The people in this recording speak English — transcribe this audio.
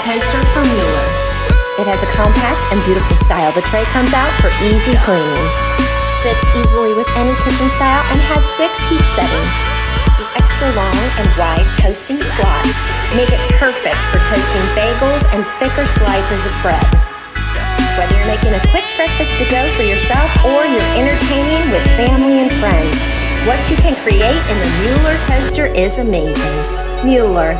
toaster from Mueller. It has a compact and beautiful style. The tray comes out for easy cleaning. Fits easily with any kitchen style and has 6 heat settings. The extra long and wide toasting slots make it perfect for toasting bagels and thicker slices of bread. Whether you're making a quick breakfast to go for yourself or you're entertaining with family and friends, what you can create in the Mueller toaster is amazing. Mueller,